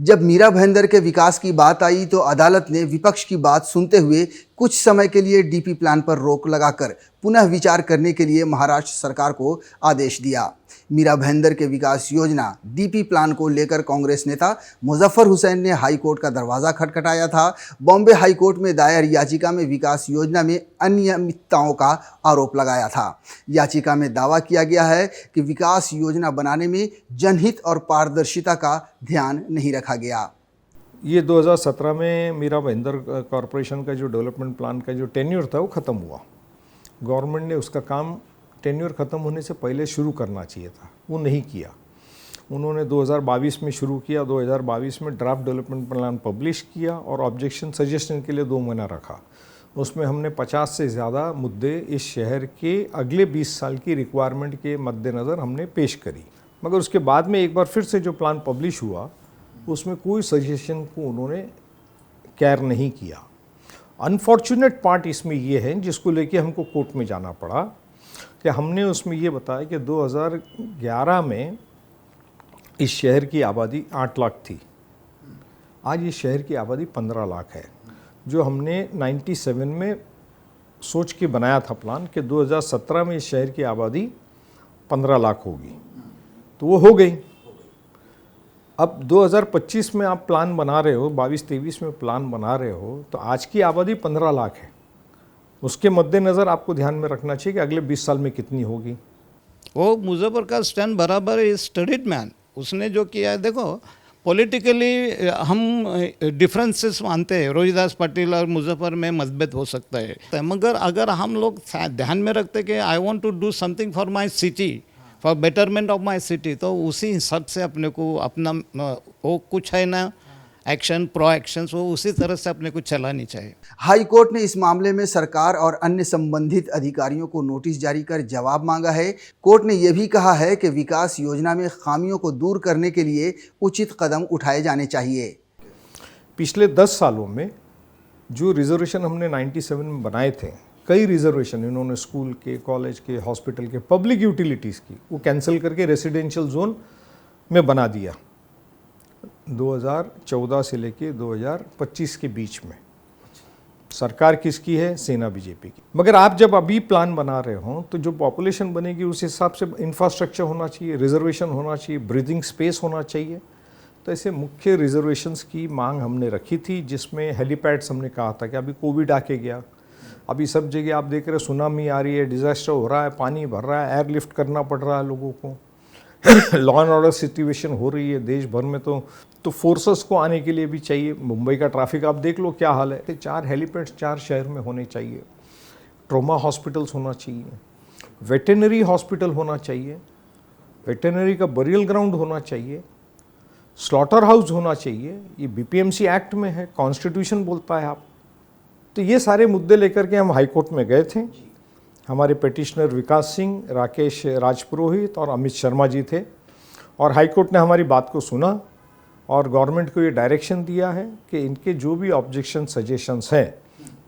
जब मीरा भाईंदर के विकास की बात आई तो अदालत ने विपक्ष की बात सुनते हुए कुछ समय के लिए डीपी प्लान पर रोक लगाकर पुनः विचार करने के लिए महाराष्ट्र सरकार को आदेश दिया। मीरा भाईंदर के विकास योजना डीपी प्लान को लेकर कांग्रेस नेता मुजफ्फर हुसैन ने हाई कोर्ट का दरवाजा खटखटाया था। बॉम्बे हाई कोर्ट में दायर याचिका में विकास योजना में अनियमितताओं का आरोप लगाया था। याचिका में दावा किया गया है कि विकास योजना बनाने में जनहित और पारदर्शिता का ध्यान नहीं रखा गया। ये 2017 में मीरा भाईंदर कॉरपोरेशन का जो डेवलपमेंट प्लान का जो टेन्योर था वो ख़त्म हुआ। गवर्नमेंट ने उसका काम टेन्योर ख़त्म होने से पहले शुरू करना चाहिए था, वो नहीं किया। उन्होंने 2022 में शुरू किया, 2022 में ड्राफ्ट डेवलपमेंट प्लान पब्लिश किया और ऑब्जेक्शन सजेशन के लिए 2 महीना रखा। उसमें हमने 50 से ज़्यादा मुद्दे इस शहर के अगले 20 साल की रिक्वायरमेंट के मद्देनज़र हमने पेश करी, मगर उसके बाद में एक बार फिर से जो प्लान पब्लिश हुआ उसमें कोई सजेशन को उन्होंने केयर नहीं किया। अनफॉर्चुनेट पार्ट इसमें ये है जिसको लेके हमको कोर्ट में जाना पड़ा कि हमने उसमें ये बताया कि 2011 में इस शहर की आबादी 8 लाख थी, आज इस शहर की आबादी 15 लाख है। जो हमने 97 में सोच के बनाया था प्लान कि 2017 में इस शहर की आबादी 15 लाख होगी, तो वो हो गई। अब 2025 में आप प्लान बना रहे हो, 22-23 में प्लान बना रहे हो, तो आज की आबादी 15 लाख है। उसके मद्देनज़र आपको ध्यान में रखना चाहिए कि अगले 20 साल में कितनी होगी। वो मुजफ्फर का स्टैंड बराबर है, स्टडीड मैन। उसने जो किया है, देखो पॉलिटिकली हम डिफरेंसेस मानते हैं, रोहिदास पाटिल और मुजफ्फर में मतभेद हो सकता है, मगर अगर हम लोग ध्यान में रखते कि I want to do something for my city, for betterment of my city, तो उसी हिसाब से अपने को अपना वो कुछ है ना एक्शन प्रो एक्शंस, वो उसी तरह से अपने को चलानी चाहिए। हाई कोर्ट ने इस मामले में सरकार और अन्य संबंधित अधिकारियों को नोटिस जारी कर जवाब मांगा है। कोर्ट ने यह भी कहा है कि विकास योजना में खामियों को दूर करने के लिए उचित कदम उठाए जाने चाहिए। पिछले 10 सालों में जो रिजर्वेशन हमने 97 में बनाए थे, कई रिजर्वेशन इन्होंने स्कूल के, कॉलेज के, हॉस्पिटल के, पब्लिक यूटिलिटीज़ की, वो कैंसिल करके रेसिडेंशियल जोन में बना दिया 2014 से लेके 2025 के बीच में। सरकार किसकी है? सेना बीजेपी की। मगर आप जब अभी प्लान बना रहे हो तो जो पॉपुलेशन बनेगी उस हिसाब से इंफ्रास्ट्रक्चर होना चाहिए, रिजर्वेशन होना चाहिए, ब्रीदिंग स्पेस होना चाहिए। तो ऐसे मुख्य रिजर्वेशंस की मांग हमने रखी थी, जिसमें हेलीपैड्स हमने कहा था कि अभी कोविड आके गया, अभी सब जगह आप देख रहे हो सुनामी आ रही है, डिज़ास्टर हो रहा है, पानी भर रहा है, एयरलिफ्ट करना पड़ रहा है लोगों को, लॉ एंड ऑर्डर सिचुएशन हो रही है देश भर में, तो फोर्सेस को आने के लिए भी चाहिए। मुंबई का ट्रैफिक आप देख लो क्या हाल है। 4 हेलीपैड्स 4 शहर में होने चाहिए, ट्रॉमा हॉस्पिटल्स होना चाहिए, वेटेनरी हॉस्पिटल होना चाहिए, वेटेनरी का बरियल ग्राउंड होना चाहिए, स्लॉटर हाउस होना चाहिए। ये बीपीएमसी एक्ट में है, कॉन्स्टिट्यूशन बोलता है आप। तो ये सारे मुद्दे लेकर के हम हाई कोर्ट में गए थे। हमारे पिटिशनर विकास सिंह, राकेश राजपुरोहित और अमित शर्मा जी थे, और हाई कोर्ट ने हमारी बात को सुना और गवर्नमेंट को ये डायरेक्शन दिया है कि इनके जो भी ऑब्जेक्शन सजेशंस हैं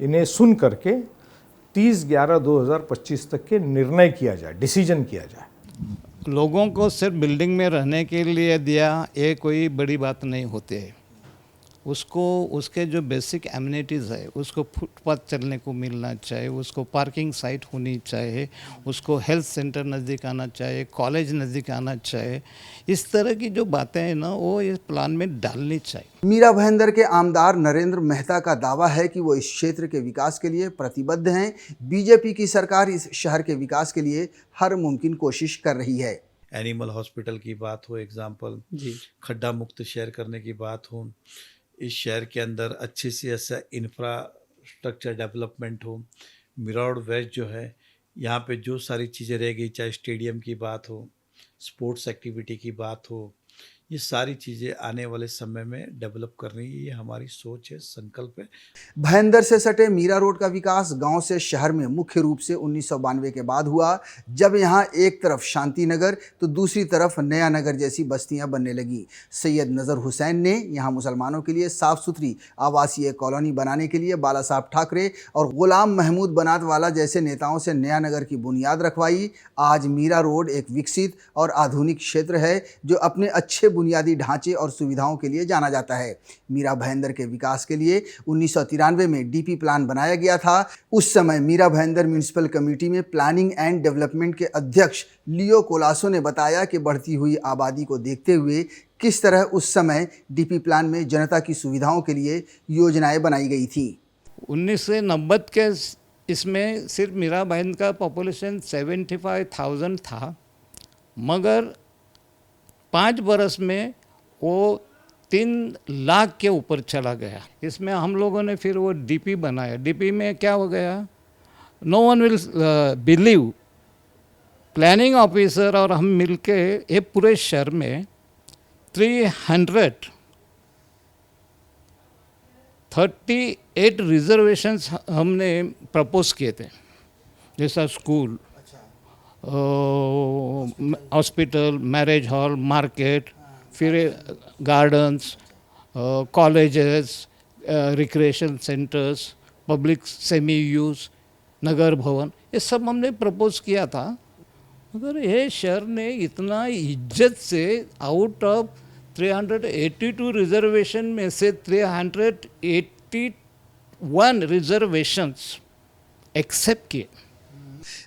इन्हें सुन करके 30/11/2025 तक के निर्णय किया जाए, डिसीजन किया जाए। लोगों को सिर्फ बिल्डिंग में रहने के लिए दिया, ये कोई बड़ी बात नहीं होती है। उसको उसके जो बेसिक एमिनिटीज़ है, उसको फुटपाथ चलने को मिलना चाहिए, उसको पार्किंग साइट होनी चाहिए, उसको हेल्थ सेंटर नज़दीक आना चाहिए, कॉलेज नज़दीक आना चाहिए। इस तरह की जो बातें हैं ना, वो इस प्लान में डालनी चाहिए। मीरा भाईंदर के आमदार नरेंद्र मेहता का दावा है कि वो इस क्षेत्र के विकास के लिए प्रतिबद्ध हैं। बीजेपी की सरकार इस शहर के विकास के लिए हर मुमकिन कोशिश कर रही है। एनिमल हॉस्पिटल की बात हो, एग्जाम्पल जी, खड्डा मुक्त शहर करने की बात हो, इस शहर के अंदर अच्छे से अच्छा इंफ्रास्ट्रक्चर डेवलपमेंट हो, मीरा रोड वेस्ट जो है यहाँ पे जो सारी चीज़ें रह गई, चाहे स्टेडियम की बात हो, स्पोर्ट्स एक्टिविटी की बात हो, ये सारी चीज़ें आने वाले समय में डेवलप करनी, ये हमारी सोच है, संकल्प है। भाईंदर से सटे मीरा रोड का विकास गांव से शहर में मुख्य रूप से 1992 के बाद हुआ, जब यहां एक तरफ शांति नगर तो दूसरी तरफ नया नगर जैसी बस्तियां बनने लगी। सैयद नज़र हुसैन ने यहां मुसलमानों के लिए साफ सुथरी आवासीय कॉलोनी बनाने के लिए बाला साहब ठाकरे और गुलाम महमूद बनातवाला जैसे नेताओं से नया नगर की बुनियाद रखवाई। आज मीरा रोड एक विकसित और आधुनिक क्षेत्र है जो अपने अच्छे बुनियादी ढांचे और सुविधाओं के लिए जाना जाता है। मीरा भाईंदर के विकास के लिए 1993 में डीपी प्लान बनाया गया था। उस समय मीरा भाईंदर म्यूनिसिपल कमेटी में प्लानिंग एंड डेवलपमेंट के अध्यक्ष लियो कोलासो ने बताया कि बढ़ती हुई आबादी को देखते हुए किस तरह उस समय डीपी प्लान में जनता की सुविधाओं के लिए योजनाएं बनाई गई थी। 1990 के इसमें सिर्फ मीरा भाईंदर का पॉपुलेशन 75,000 था, मगर 5 बरस में वो 3 लाख के ऊपर चला गया। इसमें हम लोगों ने फिर वो डीपी बनाया। डीपी में क्या हो गया, no one will believe, planning officer और हम मिलके ये पूरे शहर में 338 रिजर्वेशंस हमने प्रपोज किए थे, जैसा school, hospital, marriage hall, market, फिर gardens, colleges, recreation centres, public semi use, नगर भवन, ये सब हमने प्रपोज किया था। मगर ये शहर ने इतना इज्जत से आउट ऑफ 382 रिजर्वेशन में से 381 रिजर्वेशंस एक्सेप्ट किए।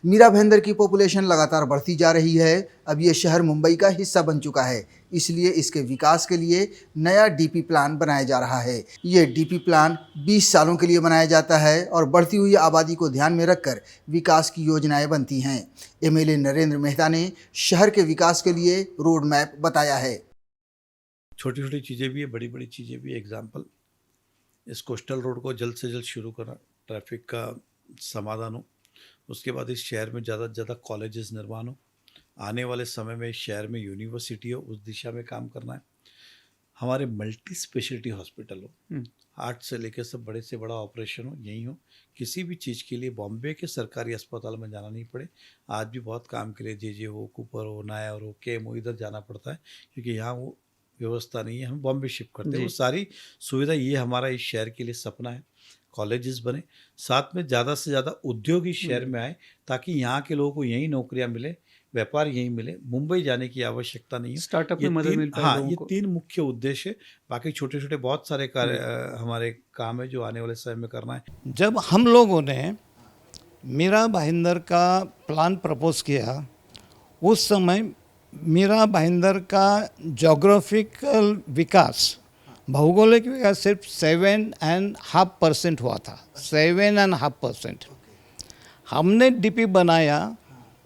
मीरा भाईंदर की पॉपुलेशन लगातार बढ़ती जा रही है। अब ये शहर मुंबई का हिस्सा बन चुका है, इसलिए इसके विकास के लिए नया डीपी प्लान बनाया जा रहा है। ये डीपी प्लान 20 सालों के लिए बनाया जाता है और बढ़ती हुई आबादी को ध्यान में रखकर विकास की योजनाएं बनती हैं। एमएलए नरेंद्र मेहता ने शहर के विकास के लिए रोड मैप बताया है। छोटी छोटी चीज़ें भी है, बड़ी बड़ी चीज़ें भी। एग्जाम्पल, इस कोस्टल रोड को जल्द से जल्द शुरू करना, ट्रैफिक का समाधान हो। उसके बाद इस शहर में ज़्यादा से ज़्यादा कॉलेजेस निर्माण हो। आने वाले समय में इस शहर में यूनिवर्सिटी हो, उस दिशा में काम करना है। हमारे मल्टी स्पेशलिटी हॉस्पिटल हो, हार्ट से लेकर सब बड़े से बड़ा ऑपरेशन हो यहीं हो। किसी भी चीज़ के लिए बॉम्बे के सरकारी अस्पताल में जाना नहीं पड़े। आज भी बहुत काम के लिए जे हो, कूपर हो, नायर हो, केम हो, इधर जाना पड़ता है क्योंकि यहाँ वो व्यवस्था नहीं है। हम बॉम्बे शिफ्ट करते हैं। वो सारी सुविधा, ये हमारा इस शहर के लिए सपना है। कॉलेजेस बने, साथ में ज़्यादा से ज़्यादा उद्योग इस शहर में आए ताकि यहाँ के लोगों को यहीं नौकरियाँ मिले, व्यापार यहीं मिले, मुंबई जाने की आवश्यकता नहीं है। स्टार्टअप में मदद मिल पाए हाँ, लोगों ये को। 3 मुख्य उद्देश्य है। बाकी छोटे छोटे बहुत सारे कार्य हमारे काम है जो आने वाले समय में करना है। जब हम लोगों ने मीरा भाईंदर का प्लान प्रपोज किया, उस समय मीरा भाईंदर का जोग्राफिकल विकास, भौगोलिक विकास सिर्फ 7.5% हुआ था। 7.5%। हमने डीपी बनाया,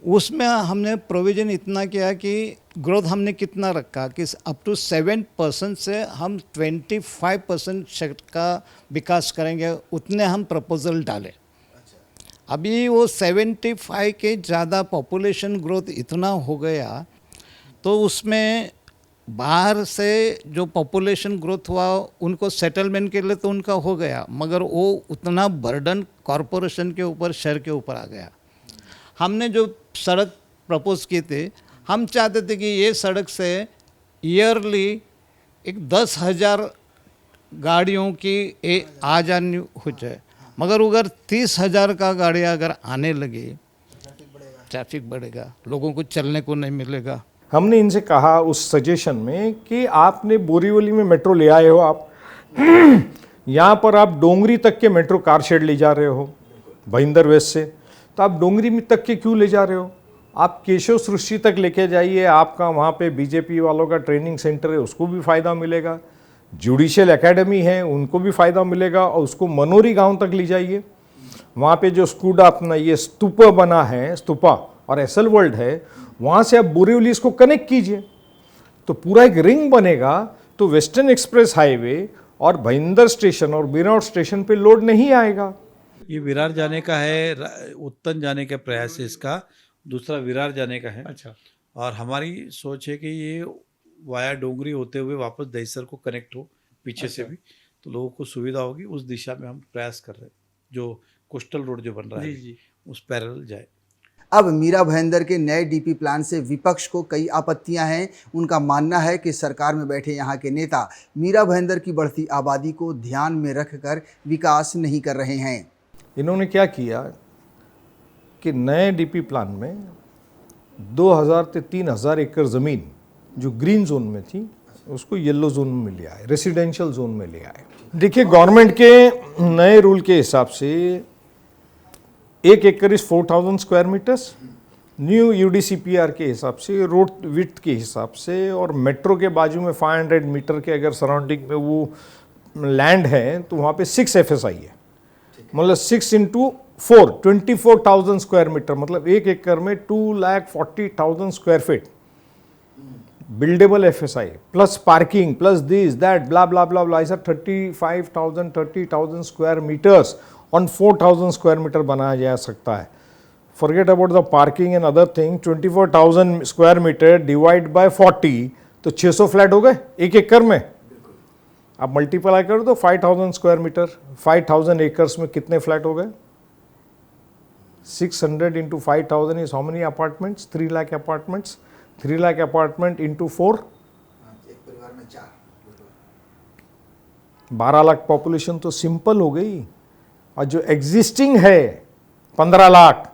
उसमें हमने प्रोविज़न इतना किया कि ग्रोथ हमने कितना रखा कि अप टू 7% से हम 25% शहर का विकास करेंगे, उतने हम प्रपोजल डाले। अभी वो 75 के ज़्यादा पॉपुलेशन ग्रोथ इतना हो गया, तो उसमें बाहर से जो पॉपुलेशन ग्रोथ हुआ उनको सेटलमेंट के लिए तो उनका हो गया, मगर वो उतना बर्डन कॉरपोरेशन के ऊपर, शहर के ऊपर आ गया। हमने जो सड़क प्रपोज किए थे, हम चाहते थे कि ये सड़क से ईयरली एक 10,000 गाड़ियों की आ जानी हो जाए, मगर अगर 30,000 का गाड़ियाँ अगर आने लगी, ट्रैफिक बढ़ेगा, लोगों को चलने को नहीं मिलेगा। हमने इनसे कहा उस सजेशन में कि आपने बोरीवली में मेट्रो ले आए हो, आप यहाँ पर आप डोंगरी तक के मेट्रो कार शेड ले जा रहे हो भाईंदर वेस्ट से, तो आप डोंगरी में तक के क्यों ले जा रहे हो? आप केशव सृष्टि तक लेके जाइए, आपका वहाँ पे बीजेपी वालों का ट्रेनिंग सेंटर है, उसको भी फ़ायदा मिलेगा। जुडिशियल एकेडमी है, उनको भी फ़ायदा मिलेगा। और उसको मनोरी गांव तक ले जाइए, वहाँ पे जो स्कूडा अपना ये स्तूपा बना है, स्तूपा और एसल वर्ल्ड है, वहाँ से आप बोरीवली इसको कनेक्ट कीजिए, तो पूरा एक रिंग बनेगा। तो वेस्टर्न एक्सप्रेस हाईवे और भाईंदर स्टेशन और बिरौट स्टेशन पे लोड नहीं आएगा। ये विरार जाने का है, उत्तन जाने का प्रयास है इसका, दूसरा विरार जाने का है। अच्छा। और हमारी सोच है कि ये वाया डोंगरी होते हुए वापस दहीसर को कनेक्ट हो पीछे से भी, तो लोगों को सुविधा होगी। उस दिशा में हम प्रयास कर रहे हैं। जो कोस्टल रोड जो बन रहा है उस पैरेलल जाए। अब मीरा भाईंदर के नए डीपी प्लान से विपक्ष को कई आपत्तियां हैं। उनका मानना है कि सरकार में बैठे यहाँ के नेता मीरा भाईंदर की बढ़ती आबादी को ध्यान में रखकर विकास नहीं कर रहे हैं। इन्होंने क्या किया कि नए डीपी प्लान में 2,000 से 3,000 एकड़ ज़मीन जो ग्रीन जोन में थी उसको येलो जोन में लिया है, रेसिडेंशियल जोन में लिया है। देखिए, गवर्नमेंट के नए रूल के हिसाब से 1 एकड़ इज 4000 स्क्वायर मीटर्स, न्यू यूडीसीपीआर के हिसाब से, रोड विड्थ के हिसाब से, और मेट्रो के बाजू में 500 मीटर के अगर सराउंडिंग में वो लैंड है तो वहाँ पे 6 FSI है, मतलब 6 × 4 24,000 स्क्वायर मीटर, मतलब 1 एकड़ में 2,40,000 square feet buildable FSI plus parking plus this that blah blah blah blah, ऐसा 30,000 square metres on 4,000 square metre बनाया जा सकता है। Forget about the parking and other thing, 24,000 square metre divide by 40 तो 600 flat हो गए 1 एकड़ में। आप मल्टीप्लाई कर दो 5,000 स्क्वायर मीटर, 5,000 एकर्स में कितने फ्लैट हो गए? 600 × 5,000 is how many apartments? 3 lakh apartments. 3 lakh apartment into 4, एक परिवार में 4, 12 लाख पॉपुलेशन तो सिंपल हो गई। और जो एग्जिस्टिंग है 15 लाख,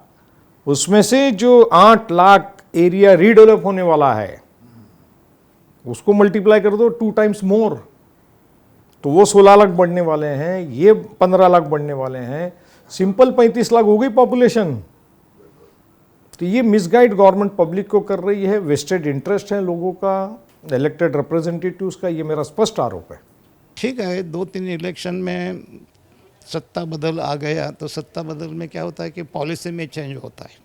उसमें से जो 8 लाख एरिया रीडेवलप होने वाला है उसको मल्टीप्लाई कर दो 2 टाइम्स मोर, तो वो 16 लाख बढ़ने वाले हैं, ये 15 लाख बढ़ने वाले हैं, सिंपल 35 लाख हो गई पॉपुलेशन। तो ये मिसगाइड गवर्नमेंट पब्लिक को कर रही है, वेस्टेड इंटरेस्ट है लोगों का, इलेक्टेड रिप्रेजेंटेटिव्स का, ये मेरा स्पष्ट आरोप है। ठीक है, 2-3 इलेक्शन में सत्ता बदल आ गया तो सत्ता बदल में क्या होता है कि पॉलिसी में चेंज होता है।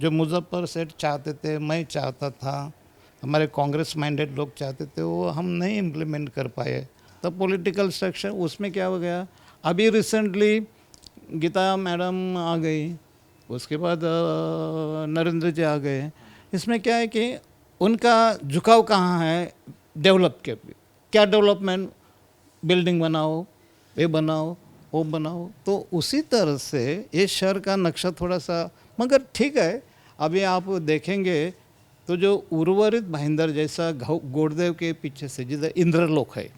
जो मुजफ्फर सेठ चाहते थे, मैं चाहता था, हमारे कांग्रेस माइंडेड लोग चाहते थे, वो हम नहीं इम्प्लीमेंट कर पाए। तो पॉलिटिकल स्ट्रक्चर उसमें क्या हो गया, अभी रिसेंटली गीता मैडम आ गई, उसके बाद नरेंद्र जी आ गए। इसमें क्या है कि उनका झुकाव कहाँ है, डेवलप के, क्या डेवलपमेंट, बिल्डिंग बनाओ, ये बनाओ, वो बनाओ। तो उसी तरह से ये शहर का नक्शा थोड़ा सा, मगर ठीक है, अभी आप देखेंगे तो जो उर्वरित भाईंदर जैसा घोड़देव के पीछे से जिधर इंद्रलोक है,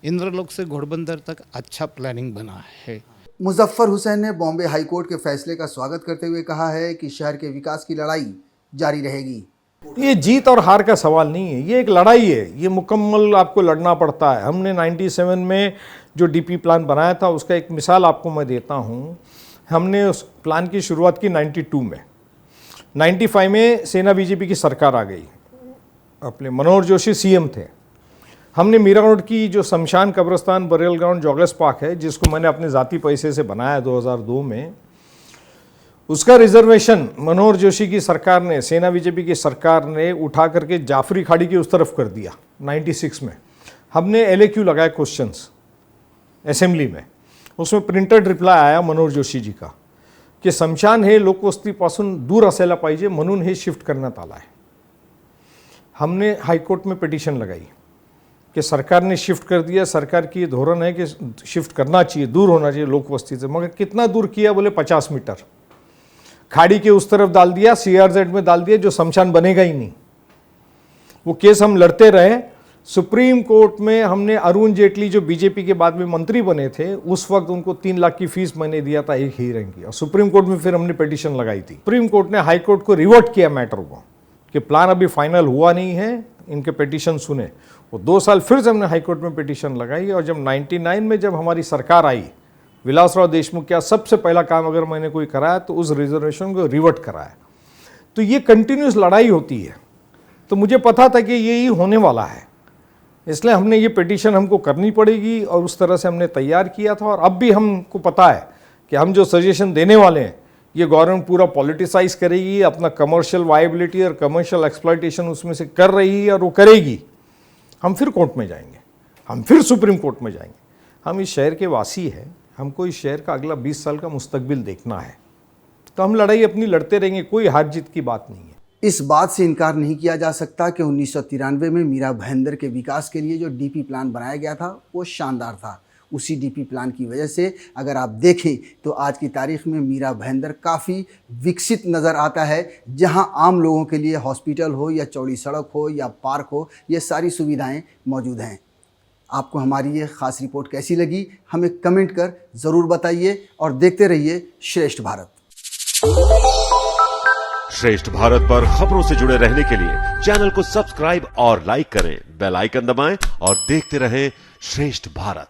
इंद्रलोक से घोड़बंदर तक अच्छा प्लानिंग बना है। मुजफ्फर हुसैन ने बॉम्बे हाई कोर्ट के फैसले का स्वागत करते हुए कहा है कि शहर के विकास की लड़ाई जारी रहेगी। ये जीत और हार का सवाल नहीं है, ये एक लड़ाई है, ये मुकम्मल आपको लड़ना पड़ता है। हमने 97 में जो डीपी प्लान बनाया था उसका एक मिसाल आपको मैं देता हूँ। हमने उस प्लान की शुरुआत की 92 में, 95 में सेना बीजेपी की सरकार आ गई, अपने मनोहर जोशी सीएम थे। हमने मीरा रोड की जो शमशान कब्रिस्तान बरियल ग्राउंड जॉगर्स पार्क है, जिसको मैंने अपने ज़ाती पैसे से बनाया 2002 में, उसका रिजर्वेशन मनोहर जोशी की सरकार ने, सेना बीजेपी की सरकार ने उठा करके जाफरी खाड़ी की उस तरफ कर दिया 96 में। हमने LAQ लगाए क्वेश्चंस असेंबली में, उसमें प्रिंटेड रिप्लाय आया मनोहर जोशी जी का की शमशान हे लोकवस्तीपासून दूर असायला पाहिजे म्हणून हे शिफ्ट करण्यात आला आहे। हमने हाईकोर्ट में पिटीशन लगाई कि सरकार ने शिफ्ट कर दिया, सरकार की ये धोरण है कि शिफ्ट करना चाहिए, दूर होना चाहिए लोकवस्ती से। मगर कितना दूर किया, बोले 50 मीटर खाड़ी के उस तरफ डाल दिया, CRZ में डाल दिया, जो शमशान बनेगा ही नहीं। वो केस हम लड़ते रहे सुप्रीम कोर्ट में। हमने अरुण जेटली जो बीजेपी के बाद में मंत्री बने थे, उस वक्त उनको 3 लाख की फीस मैंने दिया था एक हियरिंग की, और सुप्रीम कोर्ट में फिर हमने पिटीशन लगाई थी। सुप्रीम कोर्ट ने हाई कोर्ट को रिवर्ट किया मैटर को कि प्लान अभी फाइनल हुआ नहीं है, इनके पिटीशन सुने। वो 2 साल फिर से हमने हाई कोर्ट में पिटीशन लगाई, और जब 99 में जब हमारी सरकार आई, विलासराव देशमुख का सबसे पहला काम अगर मैंने कोई कराया तो उस रिजर्वेशन को रिवर्ट कराया। तो ये कंटिन्यूस लड़ाई होती है, तो मुझे पता था कि यही होने वाला है, इसलिए हमने ये पिटीशन हमको करनी पड़ेगी, और उस तरह से हमने तैयार किया था। और अब भी हमको पता है कि हम जो सजेशन देने वाले हैं ये गवर्नमेंट पूरा पॉलिटिसाइज करेगी, अपना कमर्शियल वायबिलिटी और कमर्शियल एक्सप्लॉयटेशन उसमें से कर रही है, और वो करेगी। हम फिर कोर्ट में जाएंगे, हम फिर सुप्रीम कोर्ट में जाएंगे। हम इस शहर के वासी हैं, हमको इस शहर का अगला 20 साल का मुस्तकबिल देखना है, तो हम लड़ाई अपनी लड़ते रहेंगे, कोई हार जीत की बात नहीं है। इस बात से इनकार नहीं किया जा सकता कि 1993 में मीरा भाईंदर के विकास के लिए जो डीपी प्लान बनाया गया था वो शानदार था। उसी डीपी प्लान की वजह से अगर आप देखें तो आज की तारीख में मीरा भाईंदर काफ़ी विकसित नज़र आता है, जहां आम लोगों के लिए हॉस्पिटल हो या चौड़ी सड़क हो या पार्क हो, ये सारी सुविधाएं मौजूद हैं। आपको हमारी ये ख़ास रिपोर्ट कैसी लगी, हमें कमेंट कर ज़रूर बताइए, और देखते रहिए श्रेष्ठ भारत। श्रेष्ठ भारत पर खबरों से जुड़े रहने के लिए चैनल को सब्सक्राइब और लाइक करें, बेल आइकन दबाएं और देखते रहें श्रेष्ठ भारत।